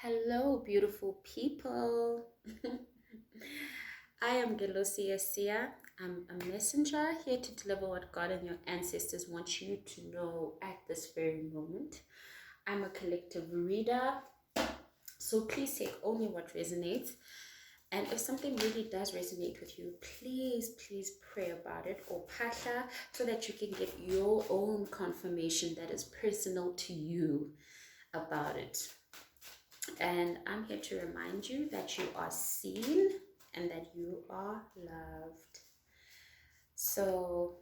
Hello, beautiful people. I am Gelosia Sia. I'm a messenger here to deliver what God and your ancestors want you to know at this very moment. I'm a collective reader, so please take only what resonates. And if something really does resonate with you, please pray about it or pasha so that you can get your own confirmation that is personal to you about it. And I'm here to remind you that you are seen and that you are loved. So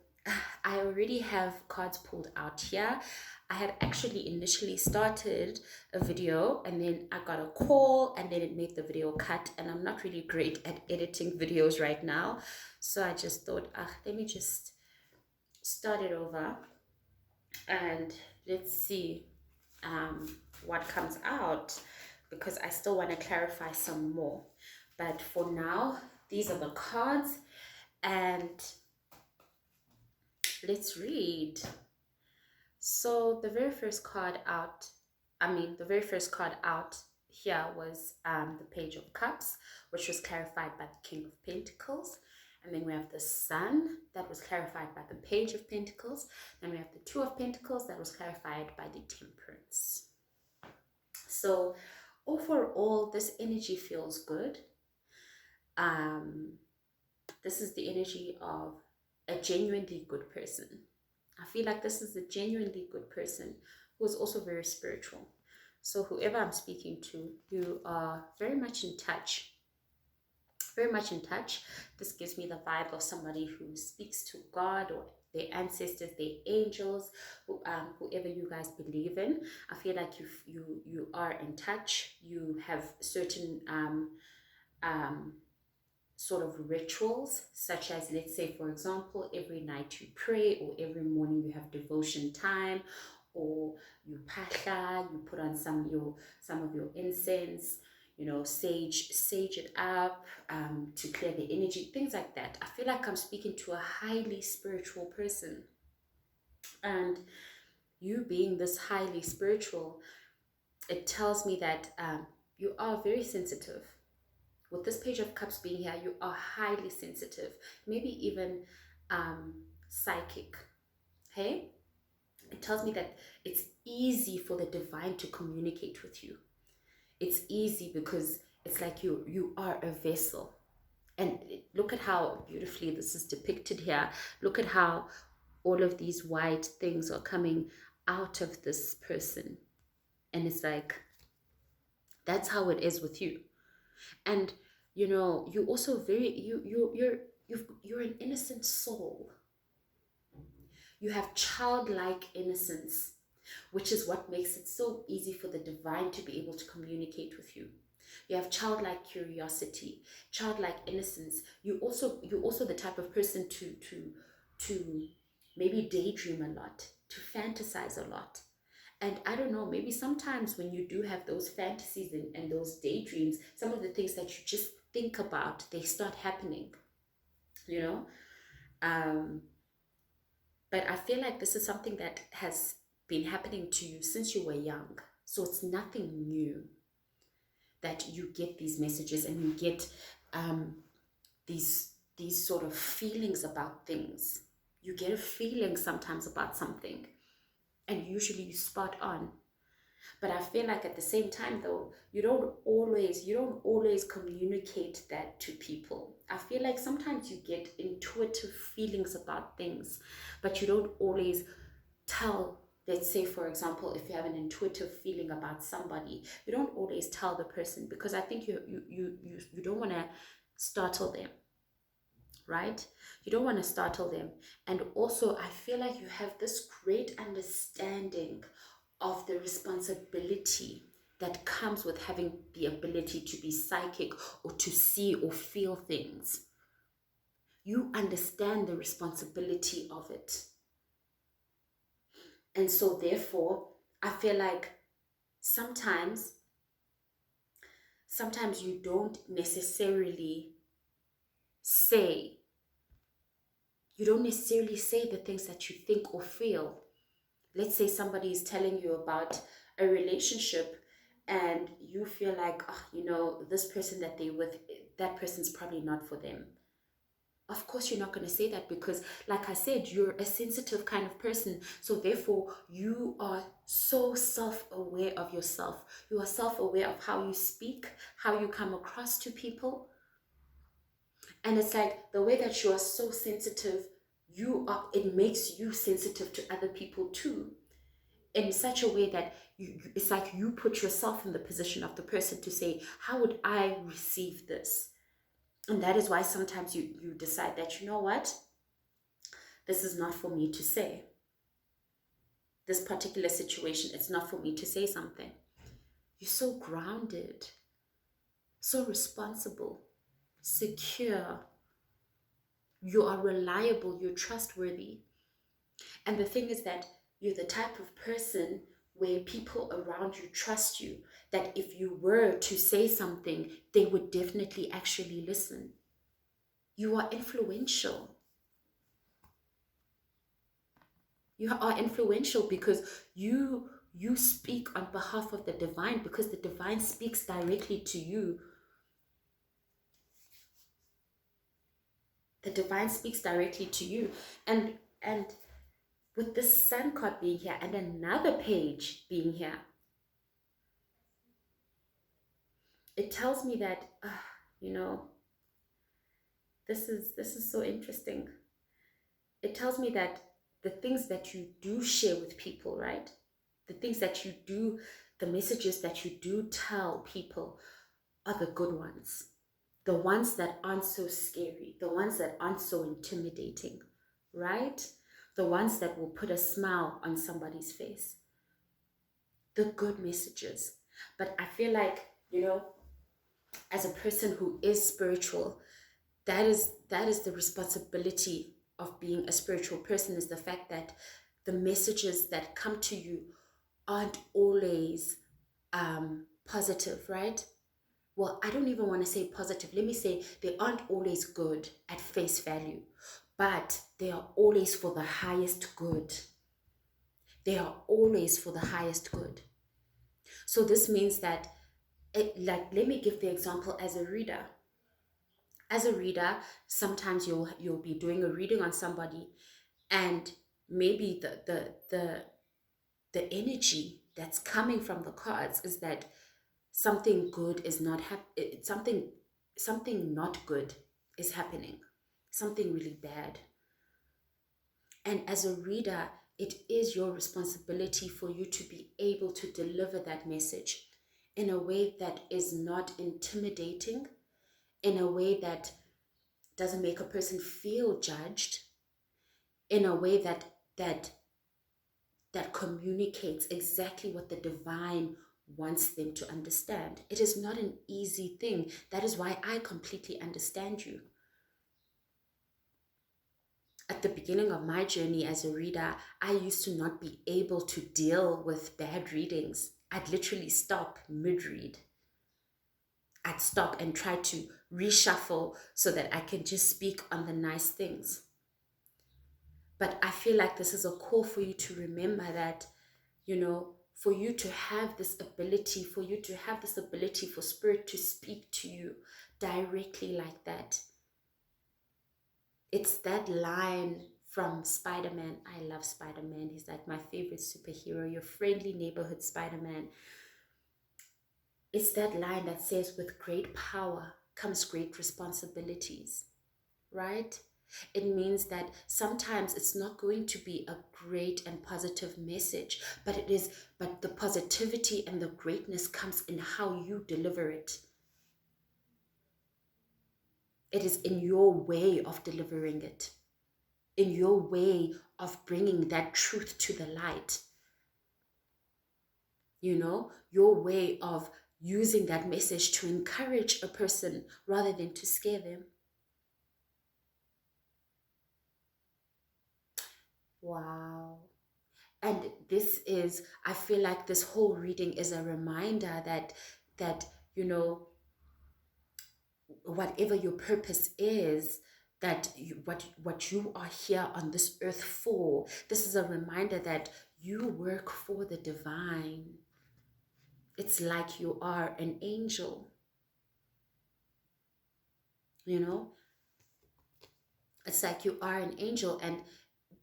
I already have cards pulled out here. I had actually initially started a video and then I got a call and then it made the video cut, and I'm not really great at editing videos right now. So I just thought, let me just start it over and let's see what comes out, because I still want to clarify some more. But for now, these are the cards, and let's read. So the very first card out, here was the Page of Cups, which was clarified by the King of Pentacles. And then we have the Sun, that was clarified by the Page of Pentacles. Then we have the Two of Pentacles, that was clarified by the Temperance. So overall, this energy feels good. This is the energy of a genuinely good person. I feel like this is a genuinely good person who is also very spiritual. So whoever I'm speaking to, you are very much in touch. Very much in touch. This gives me the vibe of somebody who speaks to God or their ancestors, their angels, whoever you guys believe in. I feel like you are in touch. You have certain sort of rituals, such as, let's say, for example, every night you pray, or every morning you have devotion time, or you pasha, you put on some of your incense, sage it up to clear the energy, things like that. I feel like I'm speaking to a highly spiritual person, and you being this highly spiritual, it tells me that you are very sensitive. With this Page of Cups being here, you are highly sensitive, maybe even psychic. Hey, it tells me that it's easy for the divine to communicate with you. It's easy because it's like you are a vessel. And look at how beautifully this is depicted here. Look at how all of these white things are coming out of this person. And it's like, that's how it is with you. And you also you're an innocent soul. You have childlike innocence, which is what makes it so easy for the divine to be able to communicate with you. You have childlike curiosity, childlike innocence. You also the type of person to maybe daydream a lot, to fantasize a lot. And I don't know, maybe sometimes when you do have those fantasies and those daydreams, some of the things that you just think about, they start happening, you know? But I feel like this is something that has been happening to you since you were young. So it's nothing new that you get these messages and you get these sort of feelings about things. You get a feeling sometimes about something, and usually you spot on. But I feel like at the same time, though, you don't always communicate that to people. I feel like sometimes you get intuitive feelings about things, but you don't always tell. Let's say, for example, if you have an intuitive feeling about somebody, you don't always tell the person, because I think you don't want to startle them, right? You don't want to startle them. And also, I feel like you have this great understanding of the responsibility that comes with having the ability to be psychic or to see or feel things. You understand the responsibility of it. And so therefore, I feel like sometimes you don't necessarily say the things that you think or feel. Let's say somebody is telling you about a relationship and you feel like, oh, this person that they with, that person's probably not for them. Of course, you're not going to say that because, like I said, you're a sensitive kind of person. So, therefore, you are so self aware of yourself. You are self aware of how you speak, how you come across to people. And it's like the way that you are so sensitive, it makes you sensitive to other people too, in such a way that it's like you put yourself in the position of the person to say, how would I receive this? And that is why sometimes you decide that, you know what, this is not for me to say. This particular situation, it's not for me to say something. You're so grounded, so responsible, secure. You are reliable, you're trustworthy. And the thing is that you're the type of person where people around you trust you, that if you were to say something, they would definitely actually listen. You are influential. You are influential because you speak on behalf of the divine, because the divine speaks directly to you. The divine speaks directly to you. And with this sun card being here and another page being here, it tells me that you know this is so interesting. It tells me that the things that you do share with people, right? The things that you do, the messages that you do tell people are the good ones. The ones that aren't so scary, the ones that aren't so intimidating, right? The ones that will put a smile on somebody's face. The good messages. But I feel like, as a person who is spiritual, that is the responsibility of being a spiritual person, is the fact that the messages that come to you aren't always positive, right? Well, I don't even want to say positive. Let me say they aren't always good at face value, but they are always for the highest good. They are always for the highest good. So this means that, let me give the example as a reader. As a reader, sometimes you'll be doing a reading on somebody, and maybe the energy that's coming from the cards is that something good is not something not good is happening, something really bad. And as a reader, it is your responsibility for you to be able to deliver that message in a way that is not intimidating, in a way that doesn't make a person feel judged, in a way that communicates exactly what the divine wants them to understand. It is not an easy thing. That is why I completely understand you. At the beginning of my journey as a reader, I used to not be able to deal with bad readings. I'd literally stop mid-read. I'd stop and try to reshuffle so that I can just speak on the nice things. But I feel like this is a call for you to remember that, for you to have this ability, for spirit to speak to you directly like that. It's that line from Spider-Man. I love Spider-Man. He's like my favorite superhero, your friendly neighborhood Spider-Man. It's that line that says, with great power comes great responsibilities, right? It means that sometimes it's not going to be a great and positive message, but the positivity and the greatness comes in how you deliver it. It is in your way of delivering it, in your way of bringing that truth to the light. Your way of using that message to encourage a person rather than to scare them. Wow. And I feel like this whole reading is a reminder that whatever your purpose is, what you are here on this earth for, this is a reminder that you work for the divine. It's like you are an angel, you know? It's like you are an angel, and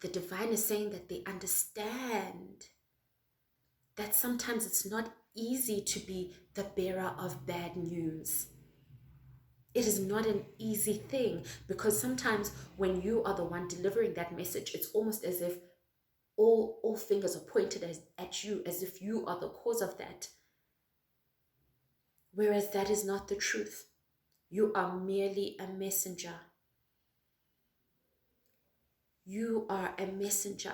the divine is saying that they understand that sometimes it's not easy to be the bearer of bad news. It is not an easy thing, because sometimes when you are the one delivering that message, it's almost as if all fingers are pointed at you, as if you are the cause of that. Whereas that is not the truth. You are merely a messenger. You are a messenger.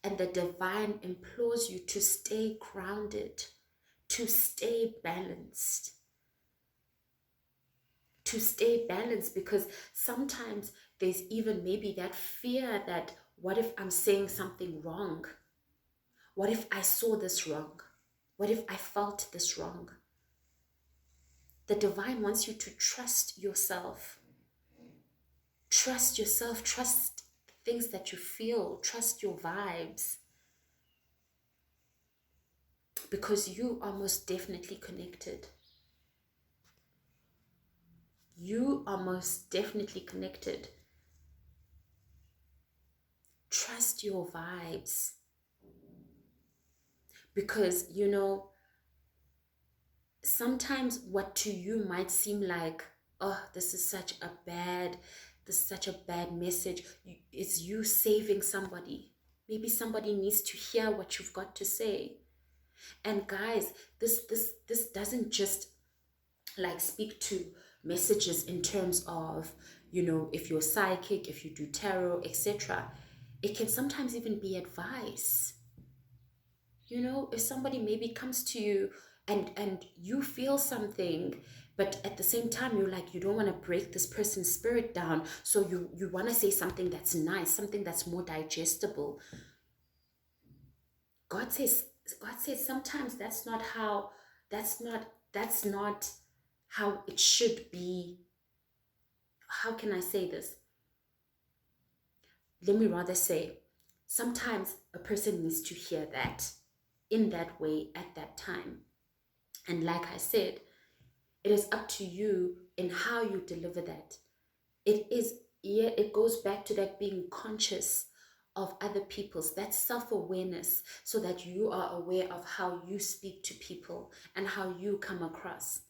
And the divine implores you to stay grounded, to stay balanced. To stay balanced, because sometimes there's even maybe that fear that, what if I'm saying something wrong? What if I saw this wrong? What if I felt this wrong? The divine wants you to trust yourself. Trust yourself, trust things that you feel, trust your vibes. Because you are most definitely connected. You are most definitely connected. Trust your vibes. Because, sometimes what to you might seem like, oh, this is such a bad message. It's you saving somebody. Maybe somebody needs to hear what you've got to say. And guys, this doesn't just like speak to messages in terms of, if you're psychic, if you do tarot, etc. It can sometimes even be advice. If somebody maybe comes to you and you feel something, but at the same time you're like, you don't want to break this person's spirit down, so you want to say something that's nice, something that's more digestible. God says sometimes that's not how it should be. How can I say this? Let me rather say, sometimes a person needs to hear that in that way at that time. And like I said, it is up to you in how you deliver that. It goes back to that being conscious of other people's, that self-awareness, so that you are aware of how you speak to people and how you come across.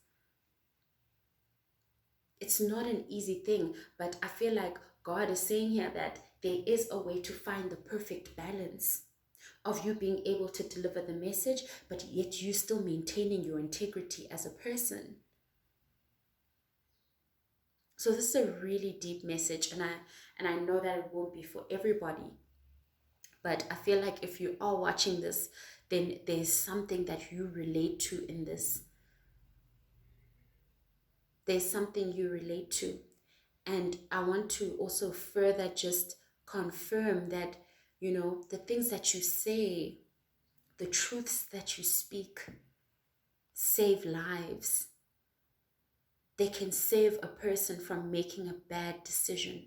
It's not an easy thing, but I feel like God is saying here that there is a way to find the perfect balance of you being able to deliver the message, but yet you still maintaining your integrity as a person. So this is a really deep message, and I know that it won't be for everybody. But I feel like if you are watching this, then there's something that you relate to in this. There's something you relate to. And I want to also further just confirm that, the things that you say, the truths that you speak, save lives. They can save a person from making a bad decision.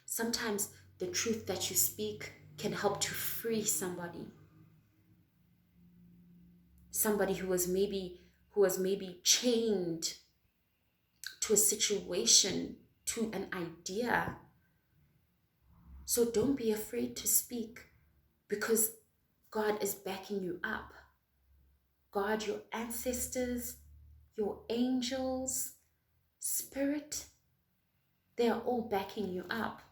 Sometimes the truth that you speak can help to free somebody. Somebody who was maybe chained to a situation, to an idea. So don't be afraid to speak, because God is backing you up. God, your ancestors, your angels, spirit, they are all backing you up.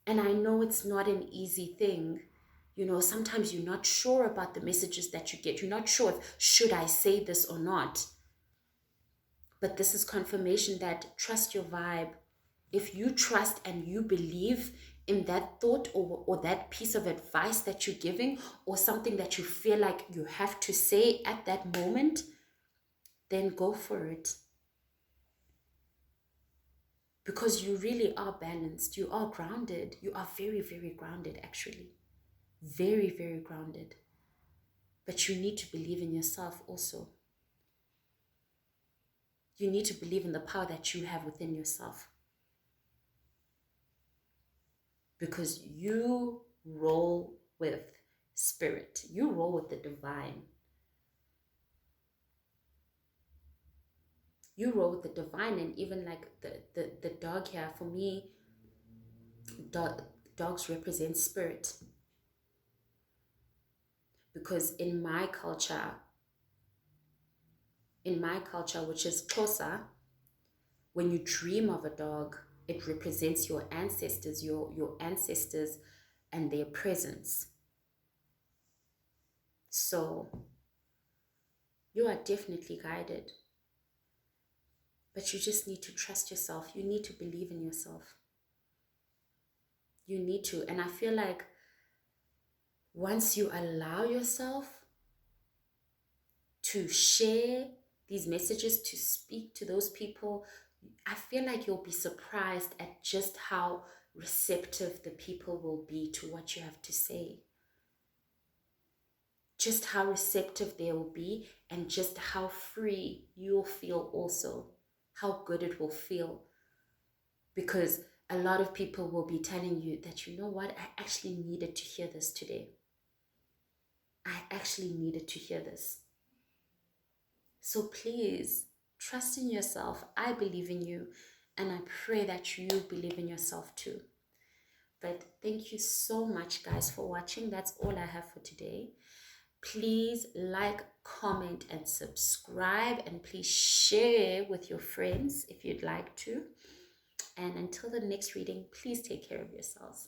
And I know it's not an easy thing. Sometimes you're not sure about the messages that you get. You're not sure if, should I say this or not? But this is confirmation that trust your vibe. If you trust and you believe in that thought or that piece of advice that you're giving, or something that you feel like you have to say at that moment, then go for it. Because you really are balanced. You are grounded. You are very, very grounded, actually. Very, very grounded. But you need to believe in yourself also. You need to believe in the power that you have within yourself. Because you roll with spirit. You roll with the divine. You roll with the divine. And even like the dog here, for me, dogs represent spirit. Because in my culture, which is Xhosa, when you dream of a dog, it represents your ancestors, your ancestors and their presence. So you are definitely guided. But you just need to trust yourself. You need to believe in yourself. You need to. And I feel like once you allow yourself to share these messages, to speak to those people, I feel like you'll be surprised at just how receptive the people will be to what you have to say. Just how receptive they will be, and just how free you'll feel also. How good it will feel. Because a lot of people will be telling you that, you know what, I actually needed to hear this today. I actually needed to hear this. So please, trust in yourself. I believe in you, and I pray that you believe in yourself too. But thank you so much, guys, for watching. That's all I have for today. Please like, comment, and subscribe, and please share with your friends if you'd like to. And until the next reading, please take care of yourselves.